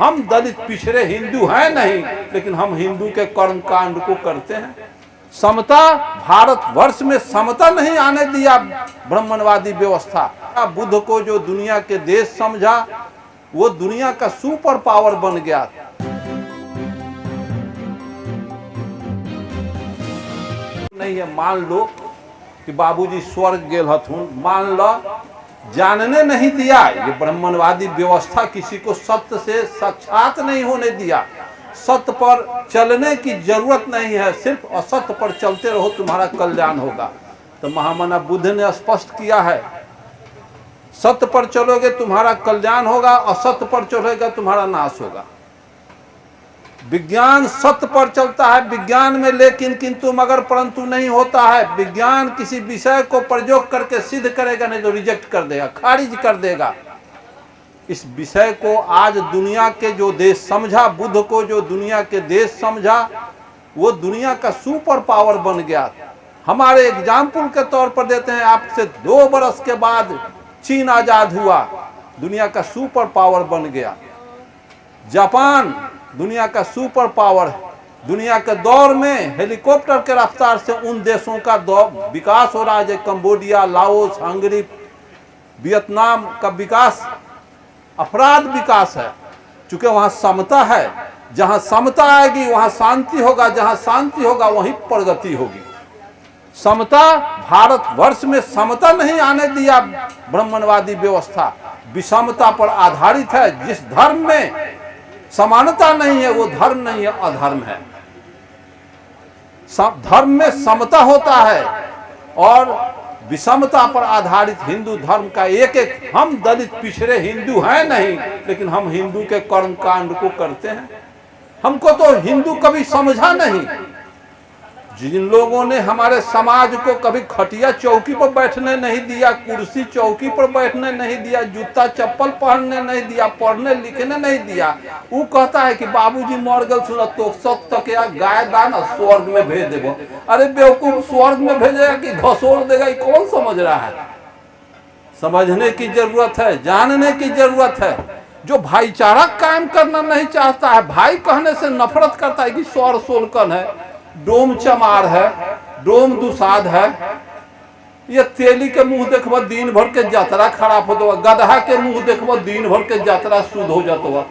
हम दलित पिछड़े हिंदू हैं नहीं, लेकिन हम हिंदू के कर्म कांड को करते हैं। समता, भारतवर्ष में समता नहीं आने दिया ब्राह्मणवादी व्यवस्था। बुद्ध को जो दुनिया के देश समझा, वो दुनिया का सुपर पावर बन गया। नहीं है, मान लो कि बाबूजी स्वर्ग गेल हथुन, मान लो, जानने नहीं दिया। ये ब्राह्मणवादी व्यवस्था किसी को सत्य से साक्षात नहीं होने दिया। सत्य पर चलने की जरूरत नहीं है, सिर्फ असत्य पर चलते रहो, तुम्हारा कल्याण होगा। तो महामना बुद्ध ने स्पष्ट किया है, सत्य पर चलोगे तुम्हारा कल्याण होगा, असत्य पर चलोगे तुम्हारा नाश होगा। विज्ञान सत्य पर चलता है, विज्ञान में लेकिन किंतु मगर परंतु नहीं होता है। विज्ञान किसी विषय को प्रयोग करके सिद्ध करेगा, नहीं तो रिजेक्ट कर देगा, खारिज कर देगा। इस विषय को आज दुनिया के जो देश समझा, बुद्ध को जो दुनिया के देश समझा, वो दुनिया का सुपर पावर बन गया। हमारे एग्जाम्पल के तौर पर देते हैं, आपसे 2 बरस के बाद चीन आजाद हुआ, दुनिया का सुपर पावर बन गया। जापान दुनिया का सुपर पावर, दुनिया के दौर में हेलीकॉप्टर के रफ्तार से उन देशों का विकास हो रहा है, जैसे कंबोडिया, लाओस, हंगरी, वियतनाम का विकास अपराध विकास है। चूंकि वहां समता है, जहां समता आएगी वहां शांति होगा, जहां शांति होगा वहीं प्रगति होगी। समता, भारतवर्ष में समता नहीं आने दिया ब्राह्मणवादी व्यवस्था, विषमता पर आधारित है। जिस धर्म में समानता नहीं है वो धर्म नहीं है, अधर्म है। धर्म में समता होता है और विषमता पर आधारित हिंदू धर्म का एक हम दलित पिछड़े हिंदू हैं नहीं, लेकिन हम हिंदू के कर्म कांड को करते हैं। हमको तो हिंदू कभी समझा नहीं। जिन लोगों ने हमारे समाज को कभी खटिया चौकी पर बैठने नहीं दिया, कुर्सी चौकी पर बैठने नहीं दिया, जूता चप्पल पहनने नहीं दिया, पढ़ने लिखने नहीं दिया, वो कहता है कि बाबूजी मर गल सुन तो सब तक या गाय दान स्वर्ग में भेज देबो। अरे बेवकूफ, स्वर्ग में भेजेगा कि धसोड़ देगा, ये कौन समझ रहा है? समझने की जरूरत है, जानने की जरूरत है। जो भाईचारा कायम करना नहीं चाहता है, भाई कहने से नफरत करता है कि सौर सोलकन है, डोम चमार है, डोम दुसाद है, ये तेली के मुंह देखबो दिन भर के यात्रा खराब हो, गधा के मुंह देखबो दिन भर के यात्रा शुद्ध हो जाता।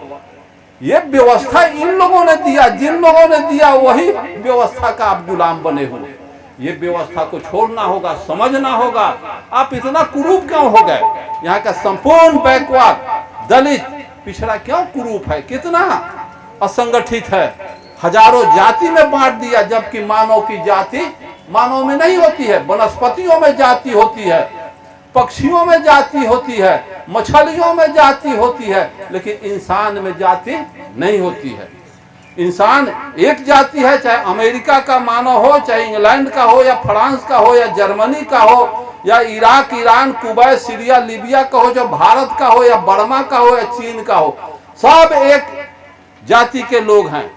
ये व्यवस्था इन लोगों ने दिया, जिन लोगों ने दिया वही व्यवस्था का आप गुलाम बने हुए। ये व्यवस्था को छोड़ना होगा, समझना होगा। आप इतना कुरूप क्यों हो गए? यहाँ का संपूर्ण बैकवर्ड दलित पिछड़ा क्यों कुरूप है, कितना असंगठित है, हजारों जाति में बांट दिया, जबकि मानव की जाति मानव में नहीं होती है। वनस्पतियों में जाति होती है, पक्षियों में जाति होती है, मछलियों में जाति होती है, लेकिन इंसान में जाति नहीं होती है। इंसान एक जाति है, चाहे अमेरिका का मानव हो, चाहे इंग्लैंड का हो, या फ्रांस का हो, या जर्मनी का हो, या Iraq, Iran, Kuwait, Syria, Libya का हो, जो भारत का हो, या बर्मा का हो, या चीन का हो, सब एक जाति के लोग हैं।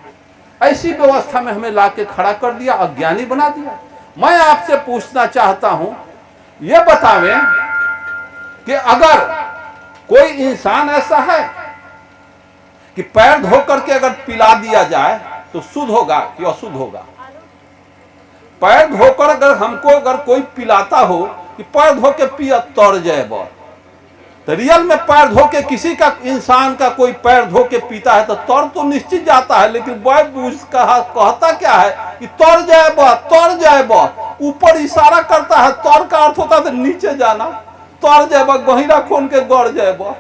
ऐसी व्यवस्था में हमें लाके खड़ा कर दिया, अज्ञानी बना दिया। मैं आपसे पूछना चाहता हूं, यह बतावें कि अगर कोई इंसान ऐसा है कि पैर धो करके अगर पिला दिया जाए तो शुद्ध होगा कि अशुद्ध होगा? पैर धोकर अगर कोई पिलाता हो कि पैर धो के पिया तर जाए, तो रियल में पैर धो के किसी का, इंसान का कोई पैर धो के पीता है तो तर तो निश्चित जाता है, लेकिन वह बूझ कहता क्या है कि तर जाए, ऊपर इशारा करता है। तर का अर्थ होता है नीचे जाना, तर जाए, गहिरा खोन के गड़ जाए।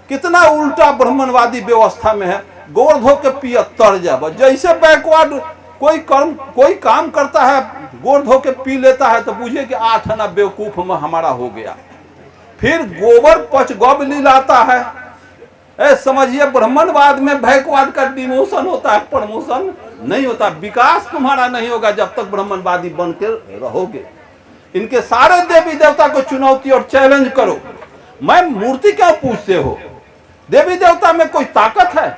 कितना उल्टा ब्राह्मणवादी व्यवस्था में है, गोड़ धो के पिया तर जाए। जैसे बैकवर्ड कोई काम करता है, गोड़ धो के पी लेता है, तो बुझे कि 8 आना बेवकूफ में हमारा हो गया। फिर गोबर पच गौबली लाता है। समझिए, ब्राह्मणवाद में बैकवर्ड का डिमोशन होता है, प्रमोशन नहीं होता। विकास तुम्हारा नहीं होगा जब तक ब्राह्मणवादी बन के रहोगे। इनके सारे देवी देवता को चुनौती और चैलेंज करो। मैं मूर्ति क्यों पूछते हो? देवी देवता में कोई ताकत है?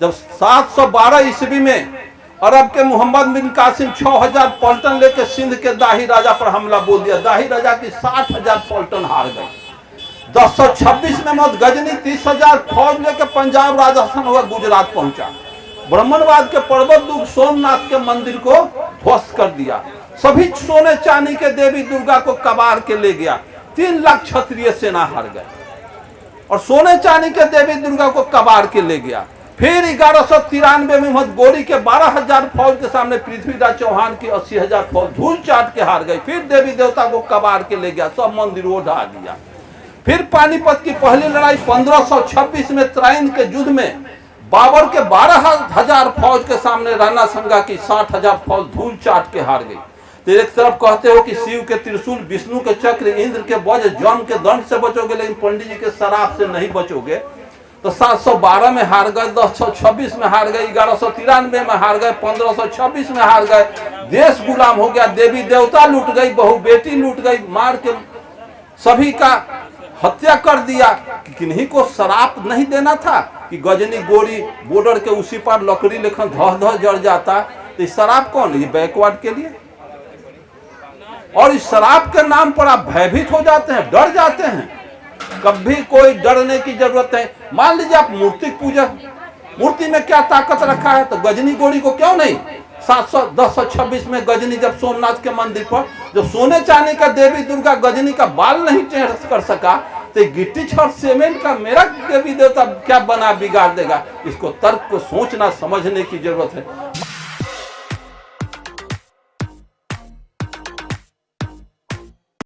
जब 712 ईस्वी में अरब के मोहम्मद बिन कासिम 6000 पलटन लेकर सिंध के दाही राजा पर हमला बोल दिया, दाही राजा की 60,000 पलटन हार गए। 1026 में मत गजनी 30,000 फौज लेकर पंजाब राजस्थान होकर गुजरात पहुंचा। ब्राह्मणवाद के पर्वत दुर्ग सोमनाथ के मंदिर को ध्वस्त कर दिया। सभी सोने चांदी के देवी दुर्गा को कबाड़ के ले गया। 3 लाख क्षत्रिय सेना हार गए और सोने चांदी के देवी दुर्गा को कबाड़ के ले गया। फिर 1193 में महमद गोरी के 12,000 फौज के सामने पृथ्वीराज चौहान की 80,000 फौज धूल चाट के हार गई। फिर देवी देवता को कबाड़ के ले गया, सब मंदिर वो ढा दिया। फिर पानीपत की पहली लड़ाई 1526 में त्राइन के युद्ध में बाबर के 12,000 फौज के सामने राणा संगा की 60,000 फौज धूल चाट के हार गई। तो एक तरफ कहते हो कि शिव के त्रिशूल, विष्णु के चक्र, इंद्र के वज्र, जम के दंड से बचोगे, लेकिन पंडित जी के शराब से नहीं बचोगे। तो 712 में हार गए, 1026 में हार गए, 1193 में हार गए, 1526 में हार गए। देश गुलाम हो गया, देवी देवता लूट गई, बहू बेटी लूट गई, मार के सभी का हत्या कर दिया। किन्हीं को शराप नहीं देना था कि गजनी गोरी बॉर्डर के उसी पर लकड़ी लेखन धह धह जड़ जाता। तो शराब कौन? ये बैकवर्ड के लिए। और इस शराब के नाम पर आप भयभीत हो जाते हैं, डर जाते हैं। कभी कोई डरने की जरूरत नहीं। मान लीजिए आप मूर्ति पूजा, मूर्ति में क्या ताकत रखा है, तो गजनी गोरी को क्यों नहीं? 1026 में गजनी जब सोमनाथ के मंदिर पर जो सोने चांदी का देवी दुर्गा गजनी का बाल नहीं चेंज कर सका, तो गिट्टी छड़ सीमेंट का मेरा देवी देवता क्या बना बिगाड़ देगा? इसको तर्क को सोचना समझने की जरूरत है।